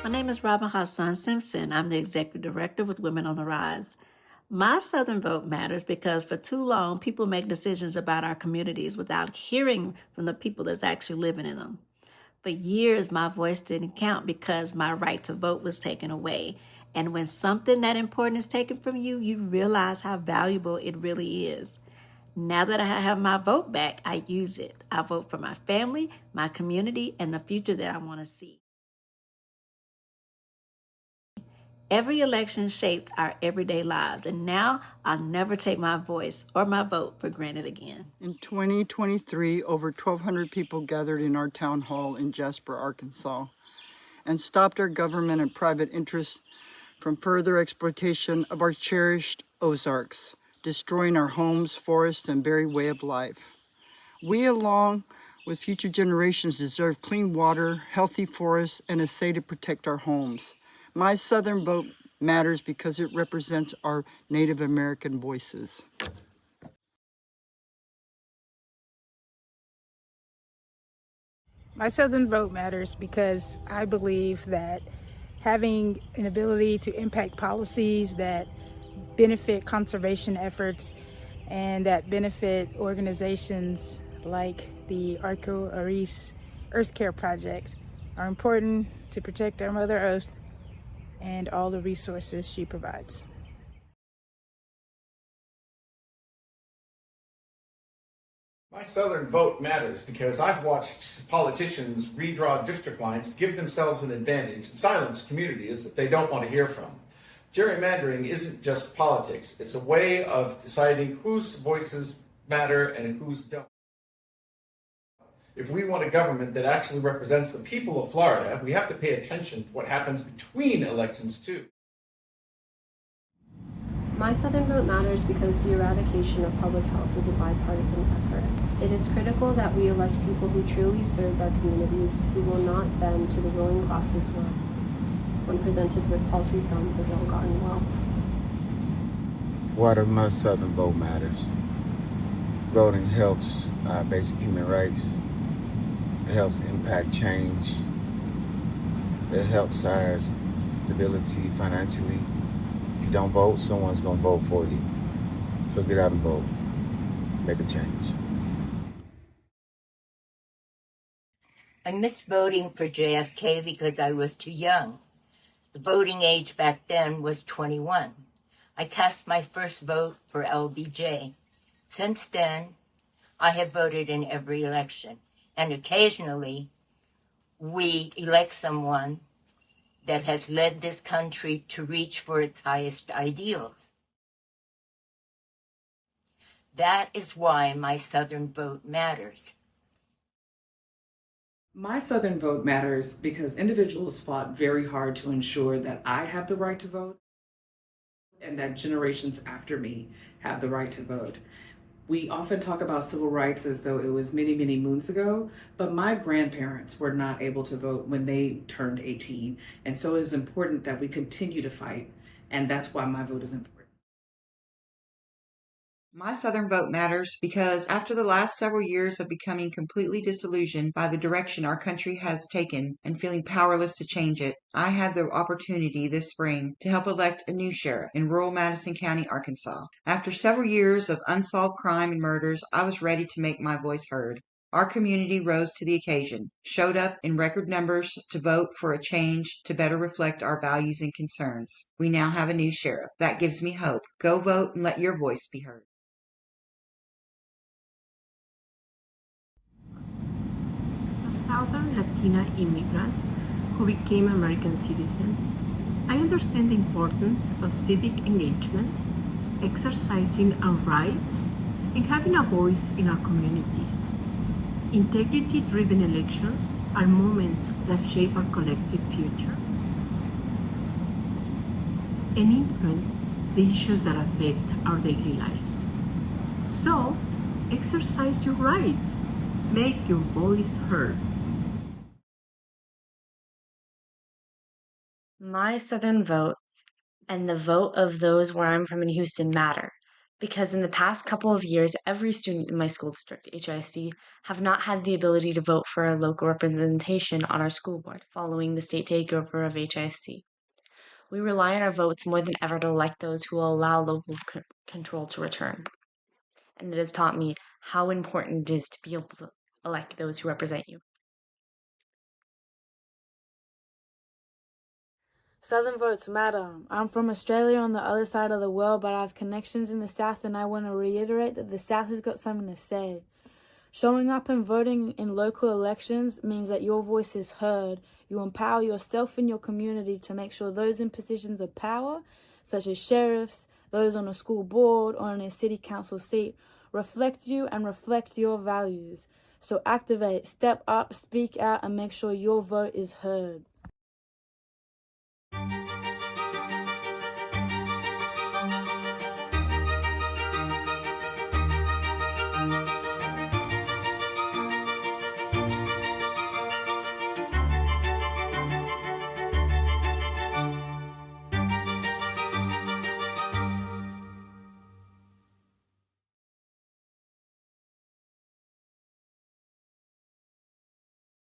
My name is Robin Hassan Simpson. I'm the Executive Director with Women on the Rise. My Southern vote matters because for too long, people make decisions about our communities without hearing from the people that's actually living in them. For years, my voice didn't count because my right to vote was taken away. And when something that important is taken from you, you realize how valuable it really is. Now that I have my vote back, I use it. I vote for my family, my community, and the future that I want to see. Every election shaped our everyday lives, and now I'll never take my voice or my vote for granted again. In 2023, over 1,200 people gathered in our town hall in Jasper, Arkansas, and stopped our government and private interests from further exploitation of our cherished Ozarks, destroying our homes, forests, and very way of life. We, along with future generations, deserve clean water, healthy forests, and a say to protect our homes. My Southern vote matters because it represents our Native American voices. My Southern vote matters because I believe that having an ability to impact policies that benefit conservation efforts and that benefit organizations like the Arco Aris Earth Care Project are important to protect our Mother Earth and all the resources she provides. My Southern vote matters because I've watched politicians redraw district lines to give themselves an advantage and silence communities that they don't want to hear from. Gerrymandering isn't just politics, it's a way of deciding whose voices matter and whose don't. If we want a government that actually represents the people of Florida, we have to pay attention to what happens between elections too. My Southern vote matters because the eradication of public health was a bipartisan effort. It is critical that we elect people who truly serve our communities, who will not bend to the ruling class's will when presented with paltry sums of ill-gotten wealth. Why does my Southern vote matters? Voting helps basic human rights. It helps impact change. It helps our stability financially. If you don't vote, someone's going to vote for you. So get out and vote. Make a change. I missed voting for JFK because I was too young. The voting age back then was 21. I cast my first vote for LBJ. Since then, I have voted in every election, and occasionally we elect someone that has led this country to reach for its highest ideals. That is why my Southern vote matters. My Southern vote matters because individuals fought very hard to ensure that I have the right to vote and that generations after me have the right to vote. We often talk about civil rights as though it was many, many moons ago, but my grandparents were not able to vote when they turned 18. And so it is important that we continue to fight, and that's why my vote is important. My Southern vote matters because after the last several years of becoming completely disillusioned by the direction our country has taken and feeling powerless to change it, I had the opportunity this spring to help elect a new sheriff in rural Madison County, Arkansas. After several years of unsolved crime and murders, I was ready to make my voice heard. Our community rose to the occasion, showed up in record numbers to vote for a change to better reflect our values and concerns. We now have a new sheriff. That gives me hope. Go vote and let your voice be heard. Southern Latina immigrant who became American citizen, I understand the importance of civic engagement, exercising our rights, and having a voice in our communities. Integrity-driven elections are moments that shape our collective future and influence the issues that affect our daily lives. So, exercise your rights. Make your voice heard. My Southern vote and the vote of those where I'm from in Houston matter Because in the past couple of years, every student in my school district, HISD, have not had the ability to vote for a local representation on our school board following the state takeover of HISD. We rely on our votes more than ever to elect those who will allow local control to return. And it has taught me how important it is to be able to elect those who represent you. Southern votes matter. I'm from Australia on the other side of the world, but I have connections in the South, and I want to reiterate that the South has got something to say. Showing up and voting in local elections means that your voice is heard. You empower yourself and your community to make sure those in positions of power, such as sheriffs, those on a school board or in a city council seat, reflect you and reflect your values. So activate, step up, speak out, and make sure your vote is heard.